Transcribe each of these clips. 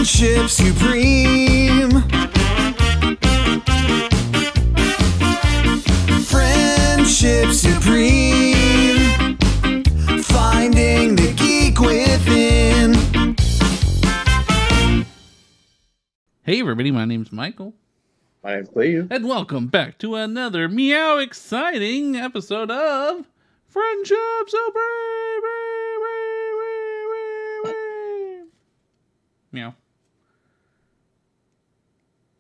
Friendship supreme. Friendship supreme. Finding the geek within. Hey everybody, my name's Michael. My name's Cleve. And welcome back to another meow exciting episode of Friendship Supreme. Meow.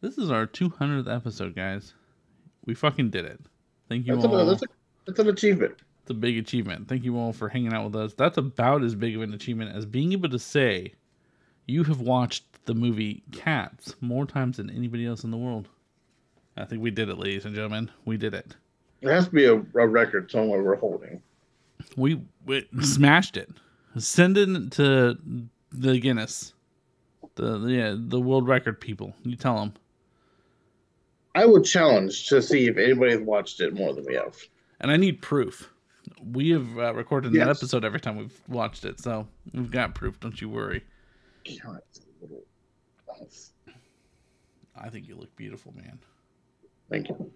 This is our 200th episode, guys. We fucking did it. Thank you all. That's an achievement. It's a big achievement. Thank you all for hanging out with us. That's about as big of an achievement as being able to say you have watched the movie Cats more times than anybody else in the world. I think we did it, ladies and gentlemen. We did it. It has to be a record somewhere we're holding. We smashed it. Send it to the Guinness. The world record people. You tell them. I would challenge to see if anybody has watched it more than we have. And I need proof. We have recorded that Yes. episode every time we've watched it, so we've got proof. Don't you worry. God, it's a little nice. I think you look beautiful, man. Thank you.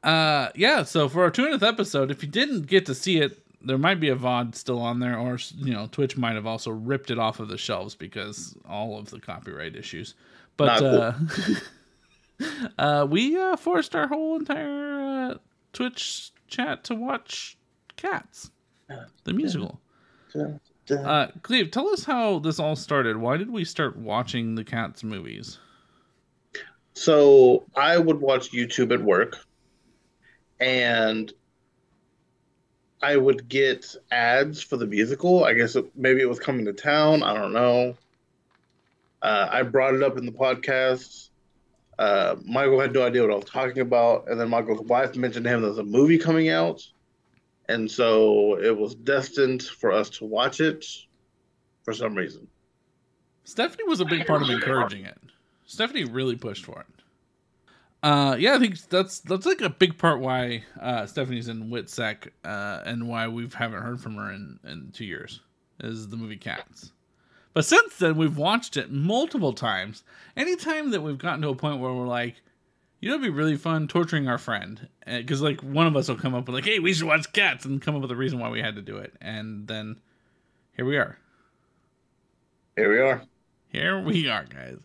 Yeah, so for our 200th episode, if you didn't get to see it, there might be a VOD still on there, or, Twitch might have also ripped it off of the shelves because all of the copyright issues. But we forced our whole entire Twitch chat to watch Cats, the musical. Cleve, tell us how this all started. Why did we start watching the Cats movies? So I would watch YouTube at work, and I would get ads for the musical. I guess maybe it was coming to town. I don't know. I brought it up in the podcast. Michael had no idea what I was talking about, and then Michael's wife mentioned to him there's a movie coming out, and so it was destined for us to watch it for some reason. Stephanie was a big part of encouraging it. Stephanie really pushed for it. Yeah, I think that's like a big part why Stephanie's in WITSEC and why we haven't heard from her in 2 years is the movie Cats. But since then, we've watched it multiple times. Anytime that we've gotten to a point where we're like, it'd be really fun torturing our friend. Because like one of us will come up with like, hey, we should watch Cats, and come up with a reason why we had to do it. And then here we are. Here we are. Here we are, guys.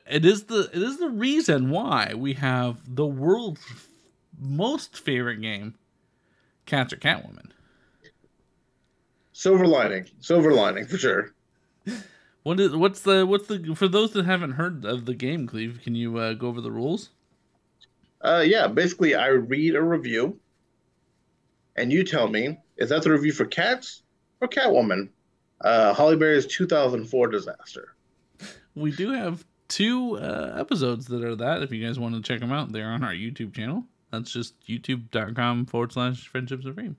It is the reason why we have the world's most favorite game, Cats or Catwoman. Silver lining for sure. What's the for those that haven't heard of the game, Cleve? Can you go over the rules? Yeah, basically I read a review, and you tell me, is that the review for Cats or Catwoman? Holly Berry's 2004 disaster. We do have 2 episodes that are that. If you guys want to check them out, they're on our YouTube channel. That's just youtube.com/Friendship Supreme.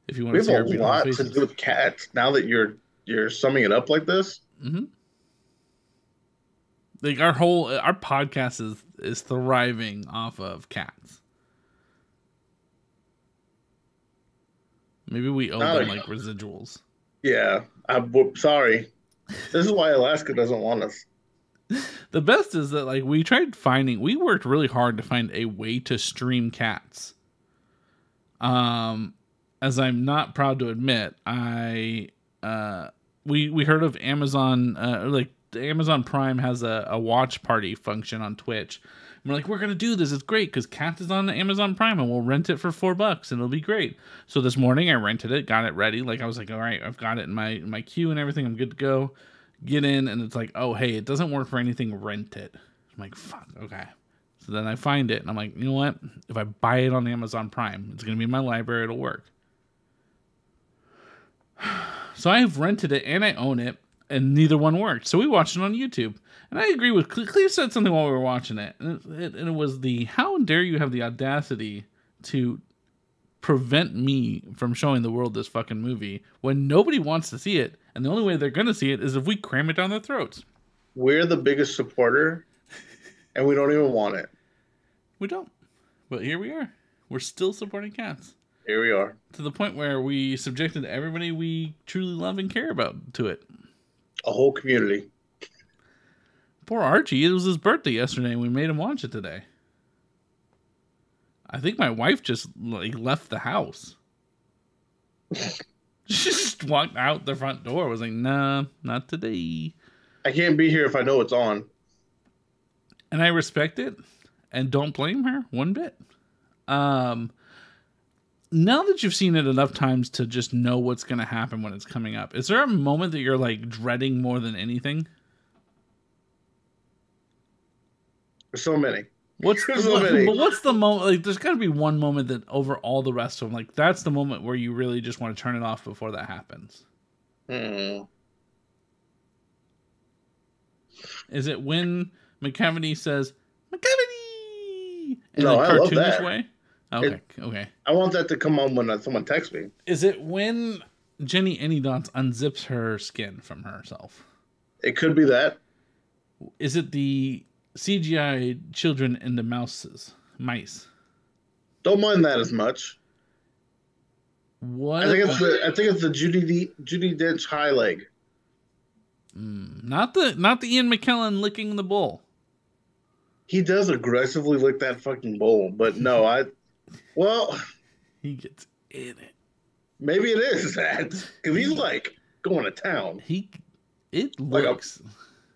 If you want We to see have our a beautiful lot to faces. do with Cats now that you're summing it up like this. Mm-hmm. Like our podcast is thriving off of Cats. Maybe we owe them like residuals. Yeah, I'm sorry. This is why Alaska doesn't want us. The best is that like we worked really hard to find a way to stream Cats. As I'm not proud to admit, we heard of Amazon, like Amazon Prime has a watch party function on Twitch. And we're like, we're gonna do this. It's great because Cats is on Amazon Prime, and we'll rent it for $4, and it'll be great. So this morning I rented it, got it ready. Like I was like, all right, I've got it in my queue and everything. I'm good to go. Get in, and it's like, oh hey, it doesn't work for anything. Rent it. I'm like, fuck, okay. So then I find it, and I'm like, you know what? If I buy it on Amazon Prime, it's gonna be in my library. It'll work. So I've rented it and I own it, and neither one worked. So we watched it on YouTube. And I agree with Cleve said something while we were watching it. And it was how dare you have the audacity to prevent me from showing the world this fucking movie when nobody wants to see it. And the only way they're going to see it is if we cram it down their throats. We're the biggest supporter, and we don't even want it. We don't. But here we are. We're still supporting Cats. Here we are. To the point where we subjected everybody we truly love and care about to it. A whole community. Poor Archie, it was his birthday yesterday and we made him watch it today. I think my wife just left the house. She just walked out the front door. Was like, nah, not today. I can't be here if I know it's on. And I respect it and don't blame her one bit. Now that you've seen it enough times to just know what's going to happen when it's coming up, is there a moment that you're like dreading more than anything? There's so many. What's the moment? Like, there's got to be one moment that over all the rest of them, like that's the moment where you really just want to turn it off before that happens. Is it when McCavity says McCavity in a cartoonish way? Okay. I want that to come on when someone texts me. Is it when Jenny Anydots unzips her skin from herself? It could be that. Is it the CGI children and the mice? Don't mind that as much. What? I think it's the Judi Dench high leg. Not the Ian McKellen licking the bowl. He does aggressively lick that fucking bowl, but no, he gets in it. Maybe it is that because he's like going to town. It looks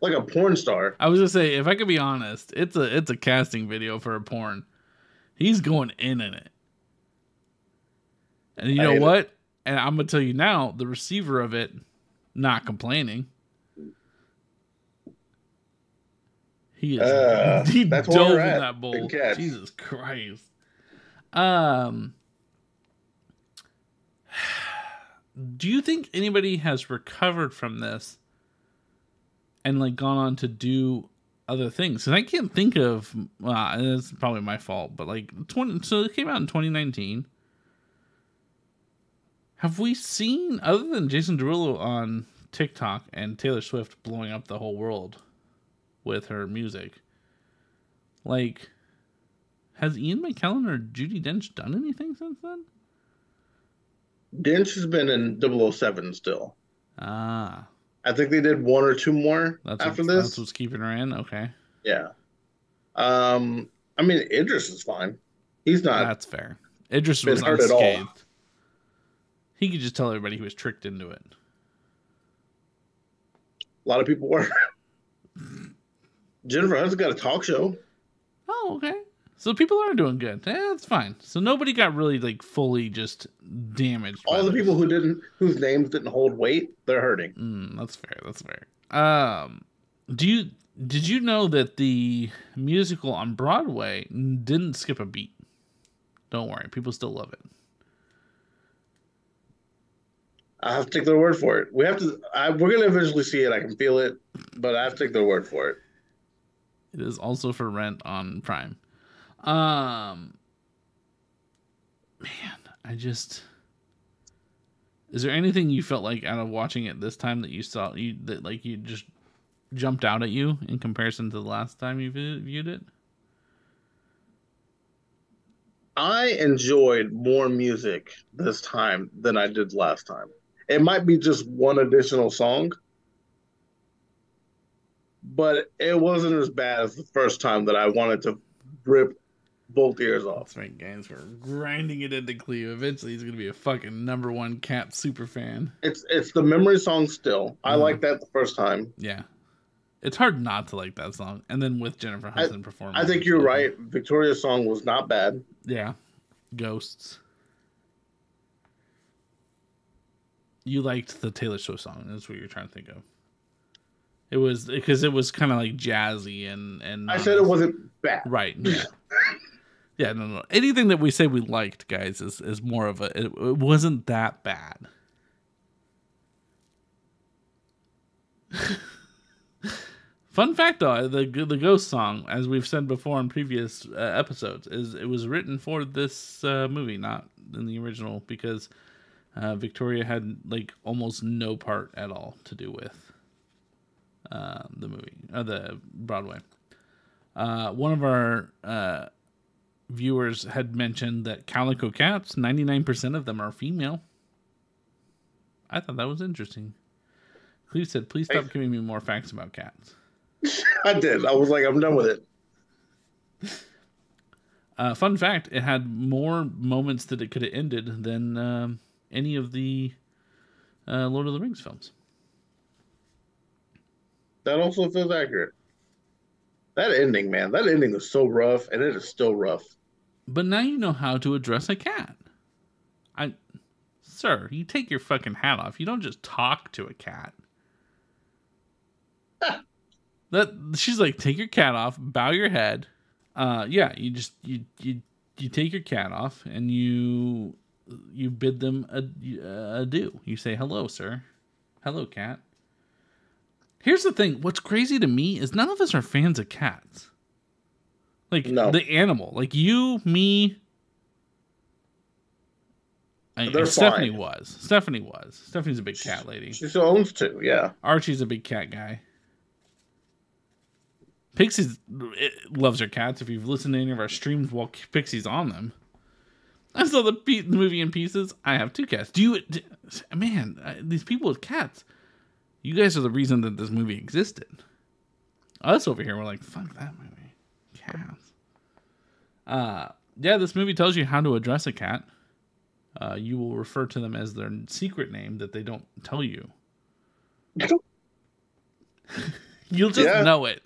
like a porn star. I was gonna say, if I could be honest, it's a casting video for a porn. He's going in it. And you know what? And I'm gonna tell you now, the receiver of it, not complaining. He is. He dove in that bowl. Jesus Christ. Do you think anybody has recovered from this and like gone on to do other things? And I can't think of. Well, it's probably my fault, but like so it came out in 2019. Have we seen, other than Jason Derulo on TikTok and Taylor Swift blowing up the whole world with her music, like, has Ian McKellen or Judi Dench done anything since then? Dench has been in 007 still. I think they did one or two more after this. That's what's keeping her in? Okay. Yeah. I mean, Idris is fine. He's not. That's fair. Idris was unscathed. He could just tell everybody he was tricked into it. A lot of people were. Jennifer Hudson's got a talk show. Oh, okay. So people are doing good. That's fine. So nobody got really like fully just damaged. All the people whose names didn't hold weight, they're hurting. That's fair. That's fair. Did you know that the musical on Broadway didn't skip a beat? Don't worry, people still love it. I have to take their word for it. We're gonna eventually see it. I can feel it, but I have to take their word for it. It is also for rent on Prime. Man, is there anything you felt like out of watching it this time that you saw that like you just jumped out at you in comparison to the last time you viewed it? I enjoyed more music this time than I did last time. It might be just one additional song, but it wasn't as bad as the first time that I wanted to rip both ears off. That's right, guys. We're grinding it into Cleve. Eventually, he's going to be a fucking #1 Cap super fan. It's the memory song still. I liked that the first time. Yeah. It's hard not to like that song. And then with Jennifer Hudson performing. I think you're right. Victoria's song was not bad. Yeah. Ghosts. You liked the Taylor Swift song. That's what you're trying to think of. It was because it was kind of like jazzy and I said it wasn't bad. Right. Yeah. Yeah, no. Anything that we say we liked, guys, is more of it wasn't that bad. Fun fact, though, the Ghost song, as we've said before in previous episodes, it was written for this movie, not in the original, because Victoria had like almost no part at all to do with the movie, the Broadway. One of our viewers had mentioned that calico cats, 99% of them are female. I thought that was interesting. Cleve said, please stop giving me more facts about cats. I did. I was like, I'm done with it. Fun fact, it had more moments that it could have ended than any of the Lord of the Rings films. That also feels accurate. That ending, man. That ending was so rough, and it is still rough. But now you know how to address a cat. Sir, you take your fucking hat off. You don't just talk to a cat. She's like, take your cat off, bow your head. Yeah, you take your cat off and you bid them adieu. You say, hello, sir. Hello, cat. Here's the thing. What's crazy to me is none of us are fans of cats. Like, the animal. Like, you, me. Stephanie was. Stephanie's a big cat lady. She still owns two, yeah. Archie's a big cat guy. Pixie loves her cats. If you've listened to any of our streams while Pixie's on them. I saw the movie in pieces. I have 2 cats. These people with cats. You guys are the reason that this movie existed. Us over here, we're like, fuck that movie. Cats. Yeah, this movie tells you how to address a cat. You will refer to them as their secret name that they don't tell you. You'll just know it.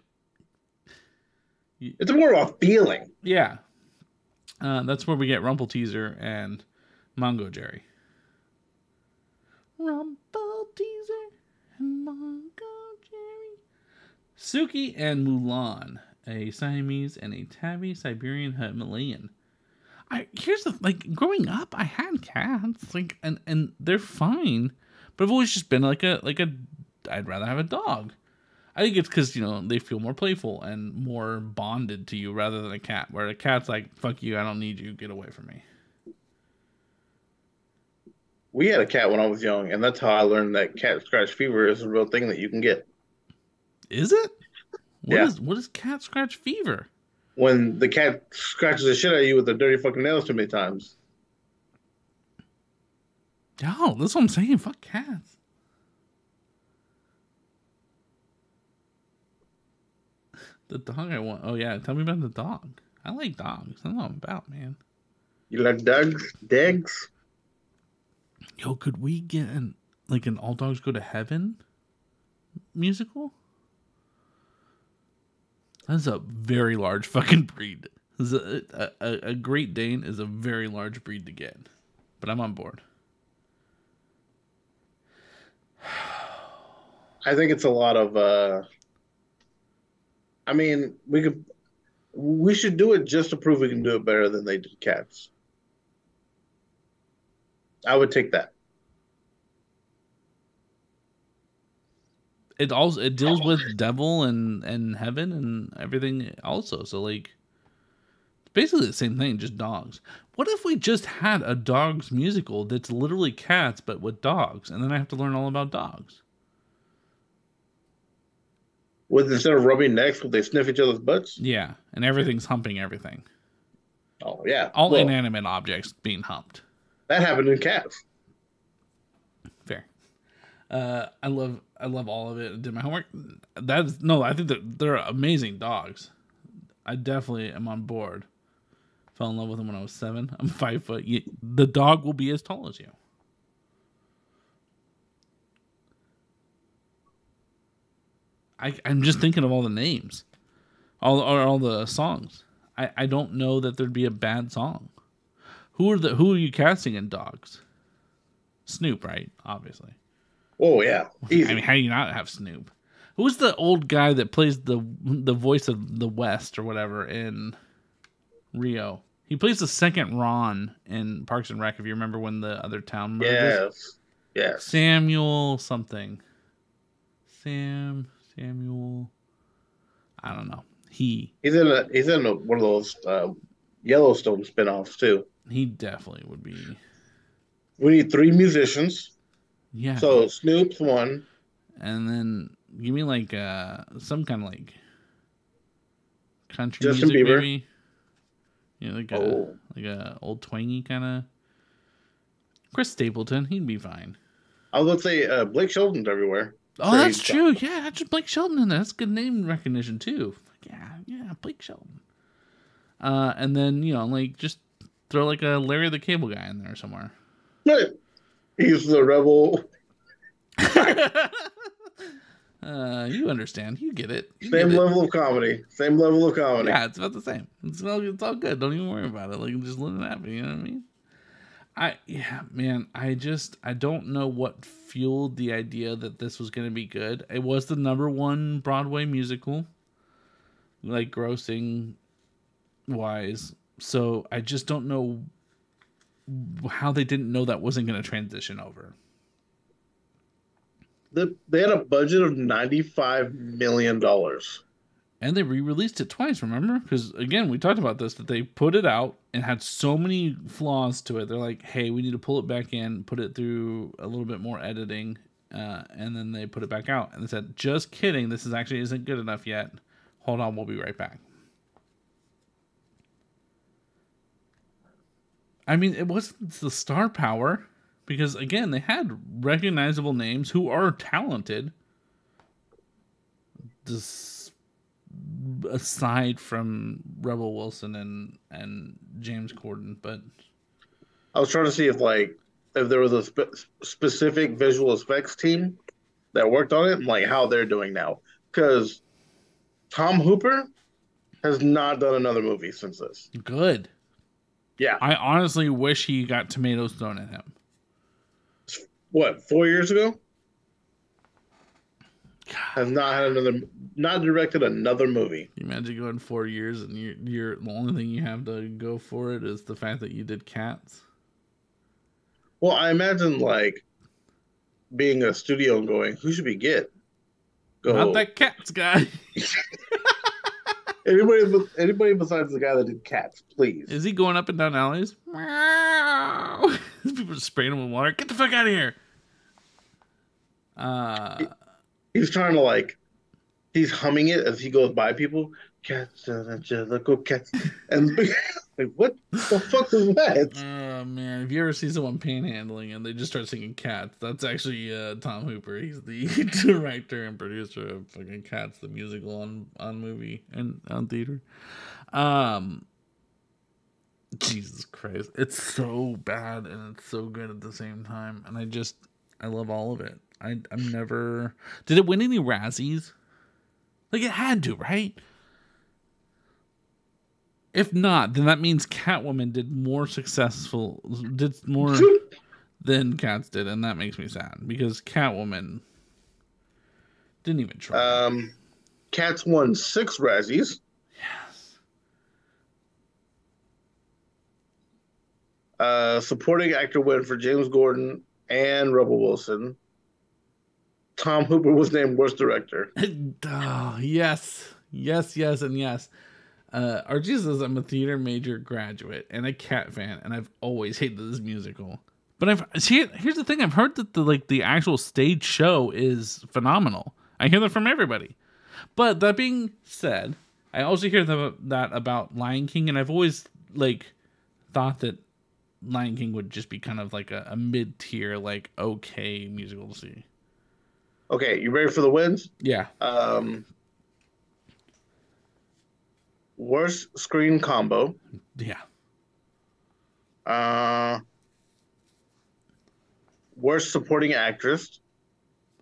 It's more of a feeling. Yeah. That's where we get Rumple Teaser and Mongo Jerry. Rumple Teaser and Mongo Jerry. Suki and Mulan, a Siamese and a Tabby Siberian Himalayan. Here's growing up, I had cats, and they're fine, but I've always just been like a I'd rather have a dog. I think it's because, they feel more playful and more bonded to you rather than a cat, where a cat's like, fuck you, I don't need you, get away from me. We had a cat when I was young, and that's how I learned that cat scratch fever is a real thing that you can get. Is it? Yeah. What is cat scratch fever? When the cat scratches the shit out of you with their dirty fucking nails too many times. Oh, that's what I'm saying. Fuck cats. The dog I want. Oh, yeah. Tell me about the dog. I like dogs. I don't know what I'm about, man. You like dogs? Dags? Yo, could we get an All Dogs Go to Heaven musical? That's a very large fucking breed. A Great Dane is a very large breed to get. But I'm on board. I think it's a lot of... we should do it just to prove we can do it better than they did cats. I would take that. It deals with devil and heaven and everything also. So it's basically the same thing, just dogs. What if we just had a dogs musical that's literally cats but with dogs, and then I have to learn all about dogs? Instead of rubbing necks, would they sniff each other's butts? Yeah, and everything's humping everything. Oh yeah, all inanimate objects being humped. That happened in cats. Fair. I love all of it. I did my homework. I think that they're amazing dogs. I definitely am on board. Fell in love with them when I was 7. I'm 5 foot. The dog will be as tall as you. I'm just thinking of all the names, all the songs. I don't know that there'd be a bad song. Who are you casting in dogs? Snoop, right? Obviously. Oh yeah, easy. I mean, how do you not have Snoop? Who's the old guy that plays the voice of the West or whatever in Rio? He plays the second Ron in Parks and Rec. If you remember when the other town merges. Yes. Samuel something. Samuel. I don't know. He's in one of those Yellowstone spinoffs too. He definitely would be. We need 3 musicians. Yeah. So Snoop's one. And then give me some kind of country Justin music, Bieber. maybe. You know, Oh. like a old twangy kind of. Chris Stapleton, he'd be fine. I was going to say Blake Shelton's everywhere. Oh, Sure, that's he's true. Yeah, that's just Blake Shelton in there. That's good name recognition too. Yeah, Blake Shelton. And then like just throw like a Larry the Cable Guy in there somewhere. fine. He's the rebel. You understand. You get it. You Same get it. level of comedy. Same level of comedy. Yeah, it's about the same. It's all good. Don't even worry about it. Like, just let it happen. You know what I mean? I don't know what fueled the idea that this was going to be good. It was the #1 Broadway musical, like grossing wise. So I just don't know how they didn't know that wasn't going to transition over. They had a budget of $95 million. And they re-released it twice, remember? Because, again, we talked about this, that they put it out and had so many flaws to it. They're like, hey, we need to pull it back in, put it through a little bit more editing, and then they put it back out. And they said, just kidding, this actually isn't good enough yet. Hold on, we'll be right back. I mean, it wasn't the star power, because, again, they had recognizable names who are talented. Aside from Rebel Wilson and James Corden, but I was trying to see if there was a specific visual effects team that worked on it and like how they're doing now. Because Tom Hooper has not done another movie since this. good. Yeah. I honestly wish he got tomatoes thrown at him. What, 4 years ago? Has not directed another movie. You imagine going 4 years and you're the only thing you have to go for it is the fact that you did Cats. Well, I imagine like being a studio and going, who should we get? Go. Not that Cats guy. Anybody besides the guy that did Cats, please. Is he going up and down alleys? People are spraying him with water. Get the fuck out of here. He's trying to he's humming it as he goes by people. Cats, go cats. And like, what the fuck was that? Oh, man. If you ever see someone panhandling and they just start singing Cats, that's actually Tom Hooper. He's the director and producer of fucking Cats, the musical on movie and on theater. Jesus Christ. It's so bad and it's so good at the same time. And I love all of it. I'm never... Did it win any Razzies? Like, it had to, right? If not, then that means Catwoman did more than Cats did, and that makes me sad because Catwoman didn't even try. Cats won 6 Razzies. Yes. Supporting actor win for James Gordon and Rebel Wilson. Tom Hooper was named worst director. Oh, yes, and yes. Archie says I'm a theater major graduate and a Cat fan, and I've always hated this musical. But here's the thing: I've heard that the actual stage show is phenomenal. I hear that from everybody. But that being said, I also hear that about Lion King, and I've always thought that Lion King would just be kind of like a mid-tier, okay musical to see. Okay, you ready for the wins? Yeah. Worst screen combo. Yeah. Worst supporting actress.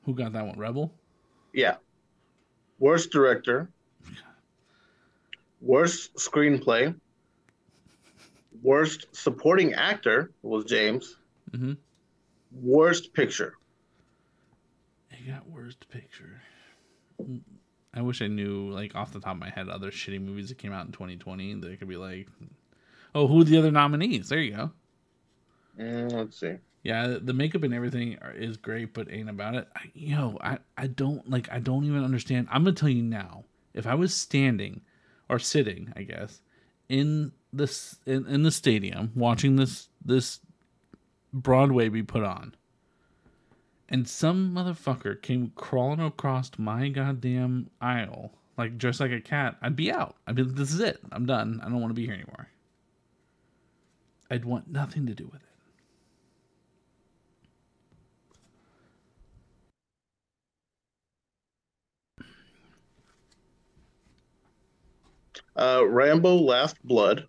Who got that one? Rebel? Yeah. Worst director. Worst screenplay. Worst supporting actor was James. Mm-hmm. Worst picture. He got worst picture. I wish I knew, off the top of my head, other shitty movies that came out in 2020 that could be oh, who are the other nominees? There you go. Let's see. Yeah, the makeup and everything is great, but ain't about it. I don't even understand. I'm gonna tell you now. If I was standing or sitting, I guess, in the stadium watching this Broadway be put on, and some motherfucker came crawling across my goddamn aisle, dressed like a cat, I'd be out. I'd be like, this is it. I'm done. I don't want to be here anymore. I'd want nothing to do with it. Rambo: Last Blood.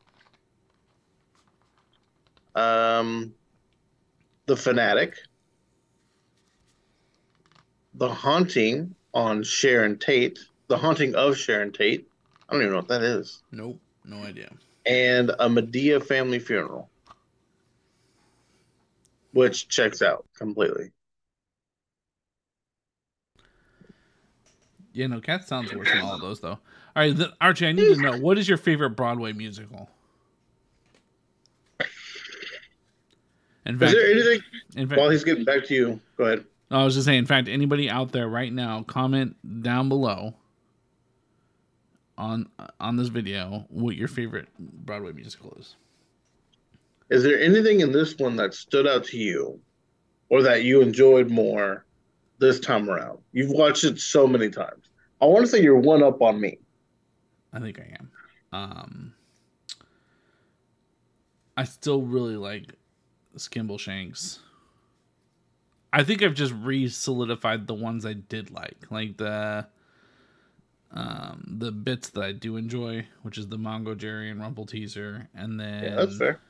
Um, The Fanatic. The Haunting on Sharon Tate. The Haunting of Sharon Tate. I don't even know what that is. Nope, no idea. And a Medea family funeral, which checks out completely. Yeah, no, Cat sounds worse than all of those, though. All right, Archie, I need to know, what is your favorite Broadway musical? In fact, Is there anything? in fact, While he's getting back to you, go ahead. I was just saying, in fact, anybody out there right now, comment down below on this video what your favorite Broadway musical is. Is there anything in this one that stood out to you or that you enjoyed more this time around? You've watched it so many times. I want to say you're one up on me. I think I am. I still really like Skimble Shanks. I think I've just re-solidified the ones I did like the bits that I do enjoy, which is the Mongo Jerry and Rumple teaser, and then Yeah, that's fair.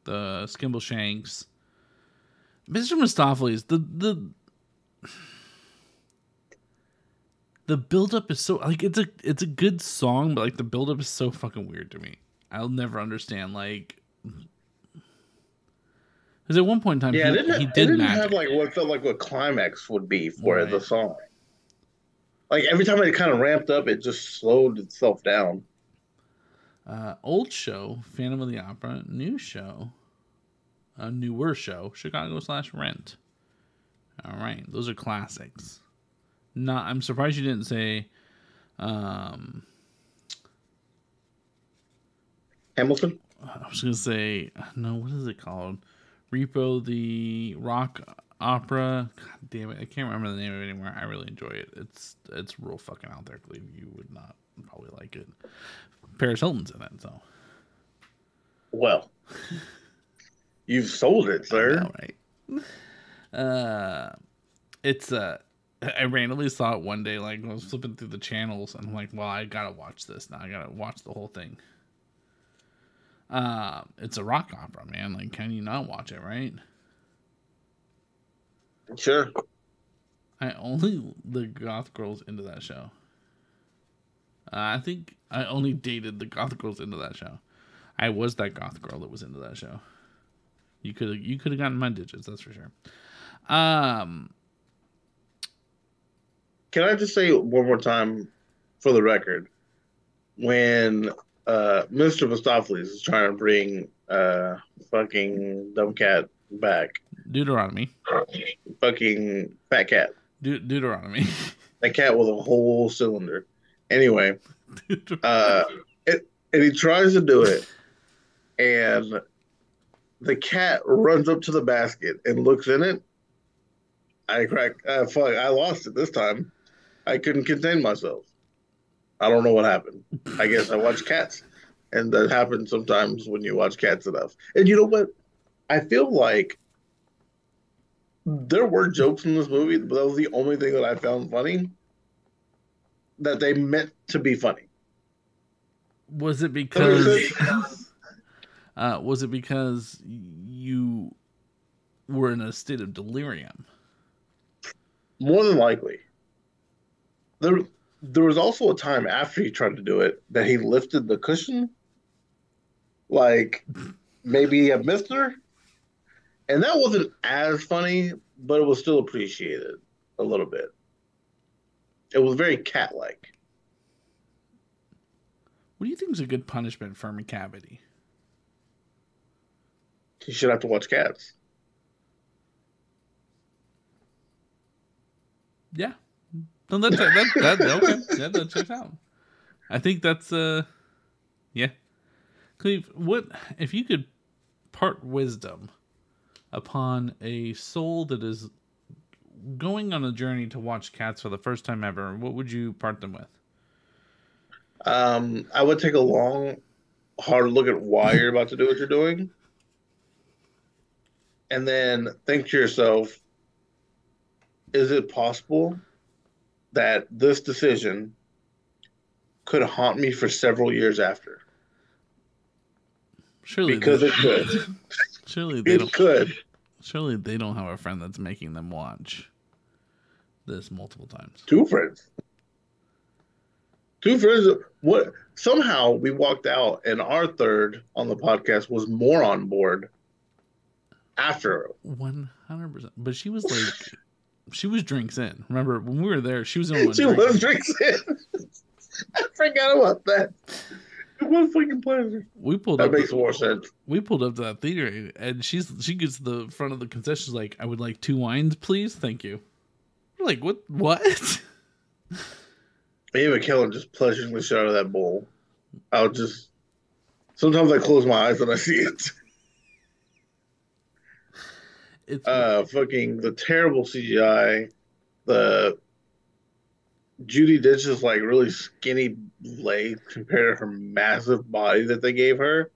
The Skimble Shanks, Mr. Mistopheles. The build-up is so like it's a good song, but like the build-up is so fucking weird to me. I'll never understand like. Because at one point in time, he did magic. Have like what felt like what climax would be for the song. Like every time it kind of ramped up, it just slowed itself down. Old show, Phantom of the Opera. New show, newer show, Chicago/Rent. All right, those are classics. I'm surprised you didn't say Hamilton. I was gonna say no. What is it called? Repo the Rock Opera. God damn it, I can't remember the name of it anymore. I really enjoy it. It's real fucking out there. Cleve, you would not probably like it. Paris Hilton's in it, so. Well, you've sold it, sir. I know, right? It's I randomly saw it one day, like I was flipping through the channels, and I'm like, well, I gotta watch this now. I gotta watch the whole thing. It's a rock opera, man. Like, can you not watch it, right? Sure. The goth girls into that show. I think I only dated the goth girls into that show. I was that goth girl that was into that show. You could have gotten my digits, that's for sure. Can I just say one more time, for the record, when Mr. Mistopheles is trying to bring fucking dumb cat back, Deuteronomy, fucking fat cat, Deuteronomy, that cat with a whole cylinder. Anyway, and he tries to do it, and the cat runs up to the basket and looks in it. I lost it this time. I couldn't contain myself. I don't know what happened. I guess I watch cats, and that happens sometimes when you watch cats enough. And you know what? I feel like there were jokes in this movie, but that was the only thing that I found funny. That they meant to be funny. Was it because you were in a state of delirium? More than likely. There was also a time after he tried to do it that he lifted the cushion, like maybe a mister, and that wasn't as funny, but it was still appreciated a little bit. It was very cat-like. What do you think is a good punishment for McCavity? He should have to watch Cats. Yeah. No, that okay. That checks out. I think that's yeah. Cleve, what if you could part wisdom upon a soul that is going on a journey to watch Cats for the first time ever, what would you part them with? I would take a long hard look at why you're about to do what you're doing, and then think to yourself, is it possible that this decision could haunt me for several years after? Surely Because they, it could. surely they It don't. could. Surely they don't have a friend that's making them watch this multiple times. Two friends. Two friends. What? Somehow we walked out, and our third on the podcast was more on board after. 100%. But she was like, she was drinks in. Remember when we were there? She was the only one She drinking. was drinks in. I forgot about that. It was freaking pleasure. We pulled That up. makes more sense. We pulled up to that theater, and she gets to the front of the concession. She's like, "I would like 2 wines, please, thank you." We're like, what? What? Me and McKellen just pleasuring the shit out of that bowl. I'll just sometimes I close my eyes when I see it. It's Fucking the terrible CGI, the Judy Dench's like really skinny leg compared to her massive body that they gave her.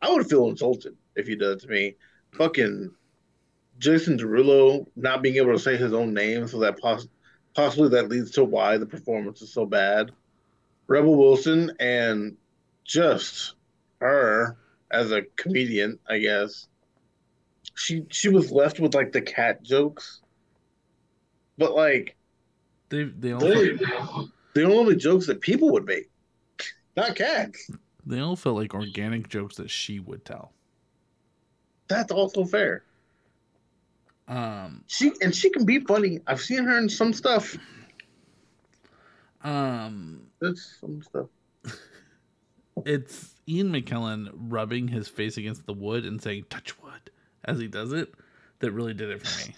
I would feel insulted if you did it to me. Fucking Jason Derulo not being able to say his own name, so that possibly that leads to why the performance is so bad. Rebel Wilson and just her as a comedian, I guess. She was left with like the cat jokes, but like they all the only jokes that people would make, not cats. they all felt like organic jokes that she would tell. That's also fair. She can be funny. I've seen her in some stuff. That's some stuff. It's Ian McKellen rubbing his face against the wood and saying "touch wood" as he does it that really did it for me.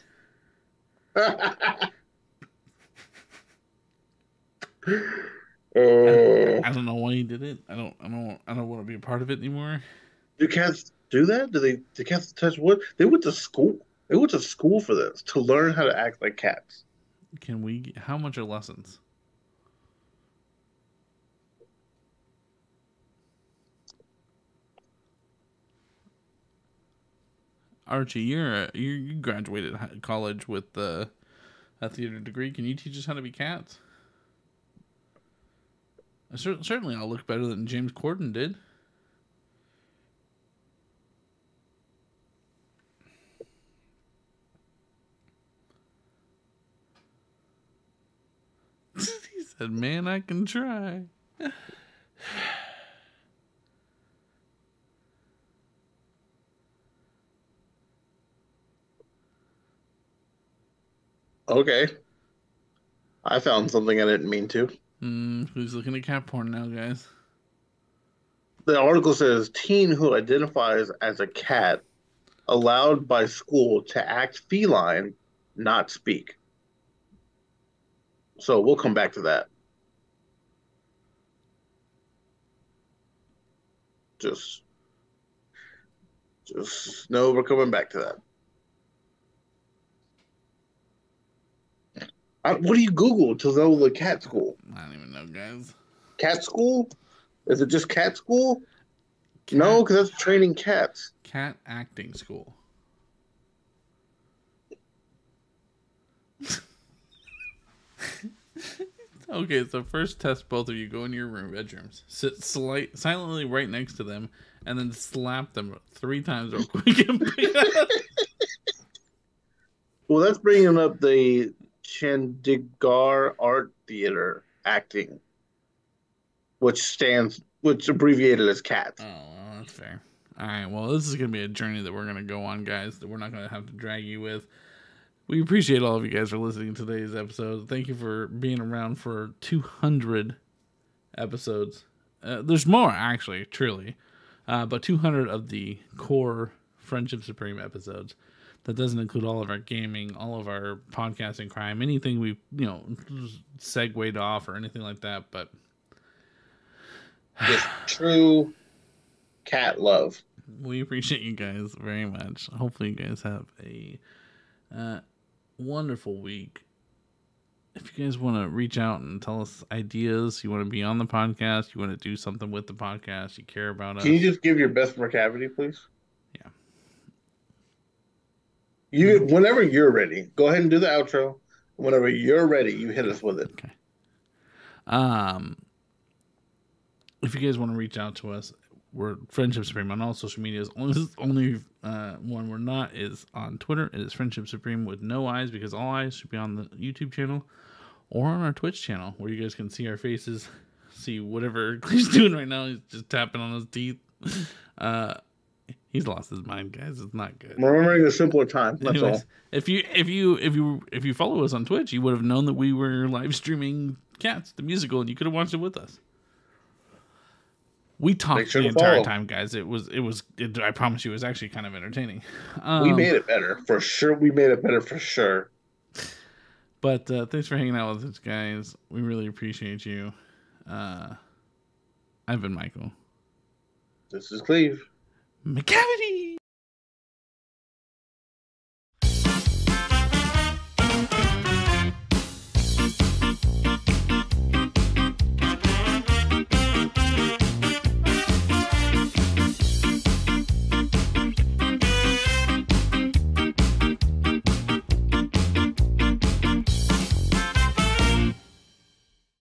I don't know why he did it. I don't want to be a part of it anymore. Do cats do that? Do cats touch wood? They went to school. They went to school for this to learn how to act like cats. Can we? How much are lessons? Archie, you graduated college with a theater degree. Can you teach us how to be cats? Certainly, I'll look better than James Corden did. He said, "Man, I can try." Okay. I found something I didn't mean to. Who's looking at cat porn now, guys? The article says teen who identifies as a cat allowed by school to act feline, not speak. So we'll come back to that. Just know we're coming back to that. What do you Google to know the cat school? I don't even know, guys. Cat school? Is it just cat school? No, because that's training cats. Cat acting school. Okay, so first test both of you. Go into your bedrooms. Sit silently right next to them, and then slap them 3 times real quick. Well, that's bringing up the Chandigarh Art Theater acting, which abbreviated as CAT. Oh, well, that's fair. All right, well, this is going to be a journey that we're going to go on, guys, that we're not going to have to drag you with. We appreciate all of you guys for listening to today's episode. Thank you for being around for 200 episodes. There's more, actually, truly. But 200 of the core Friendship Supreme episodes. That doesn't include all of our gaming, all of our podcasting crime, anything we've, segued off or anything like that. But just true cat love. We appreciate you guys very much. Hopefully you guys have a wonderful week. if you guys want to reach out and tell us ideas, you want to be on the podcast, you want to do something with the podcast, you care about us. Can you just give your best McCavity, please? Yeah. Whenever you're ready, go ahead and do the outro. Whenever you're ready, you hit us with it. Okay. If you guys want to reach out to us, we're Friendship Supreme on all social medias. Only one we're not is on Twitter. It is Friendship Supreme with no eyes, because all eyes should be on the YouTube channel or on our Twitch channel, where you guys can see our faces, see whatever he's doing right now. He's just tapping on his teeth. He's lost his mind, guys. It's not good. Remembering a simpler time. That's Anyways, all. if you follow us on Twitch, you would have known that we were live streaming Cats the musical, and you could have watched it with us. We talked the entire time, guys. I promise you, it was actually kind of entertaining. We made it better for sure. But thanks for hanging out with us, guys. We really appreciate you. I've been Michael. This is Cleve. McCavity!